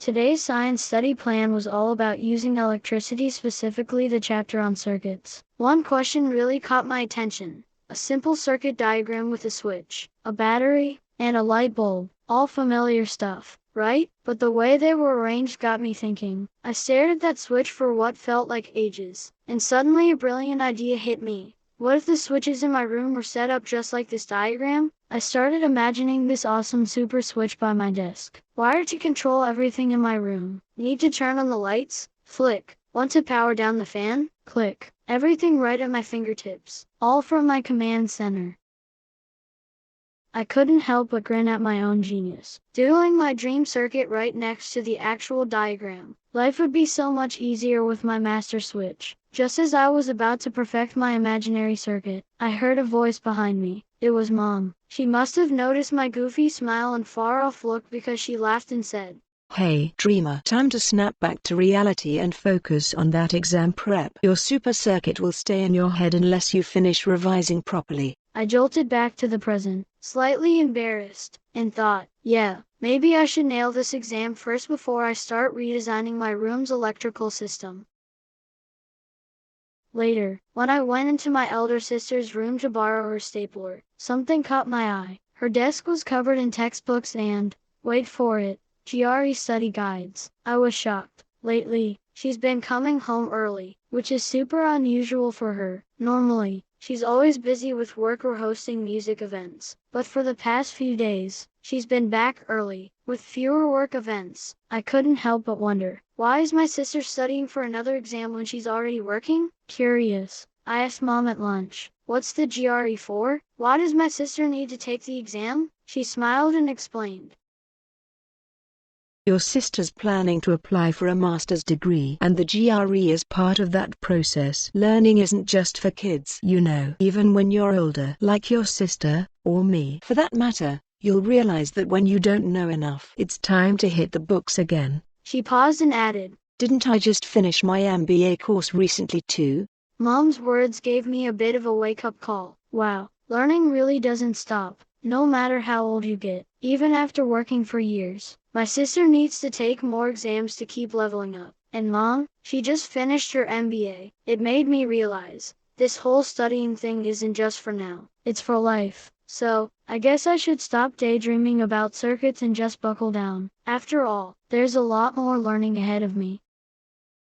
Today's science study plan was all about using electricity, specifically the chapter on circuits. One question really caught my attention. A simple circuit diagram with a switch, a battery, and a light bulb. All familiar stuff, right? But the way they were arranged got me thinking. I stared at that switch for what felt like ages, and suddenly a brilliant idea hit me. What if the switches in my room were set up just like this diagram? I started imagining this awesome super switch by my desk. Wired to control everything in my room. Need to turn on the lights? Flick. Want to power down the fan? Click. Everything right at my fingertips. All from my command center. I couldn't help but grin at my own genius. Doodling my dream circuit right next to the actual diagram. Life would be so much easier with my master switch. Just as I was about to perfect my imaginary circuit, I heard a voice behind me. It was Mom. She must have noticed my goofy smile and far-off look because she laughed and said, "Hey, dreamer, time to snap back to reality and focus on that exam prep. Your super circuit will stay in your head unless you finish revising properly." I jolted back to the present, slightly embarrassed, and thought, yeah, maybe I should nail this exam first before I start redesigning my room's electrical system. Later, when I went into my elder sister's room to borrow her stapler, something caught my eye. Her desk was covered in textbooks and, wait for it, GRE study guides. I was shocked. Lately, she's been coming home early, which is super unusual for her. Normally, she's always busy with work or hosting music events. But for the past few days, she's been back early, with fewer work events. I couldn't help but wonder, why is my sister studying for another exam when she's already working? Curious, I asked Mom at lunch, what's the GRE for? Why does my sister need to take the exam? She smiled and explained. Your sister's planning to apply for a master's degree, and the GRE is part of that process. Learning isn't just for kids, you know. Even when you're older, like your sister, or me for that matter, you'll realize that when you don't know enough, it's time to hit the books again. She paused and added, "Didn't I just finish my MBA course recently too?" Mom's words gave me a bit of a wake-up call. Wow, learning really doesn't stop, no matter how old you get, even after working for years. My sister needs to take more exams to keep leveling up. And Mom, she just finished her MBA. It made me realize, this whole studying thing isn't just for now, it's for life. So, I guess I should stop daydreaming about circuits and just buckle down. After all, there's a lot more learning ahead of me.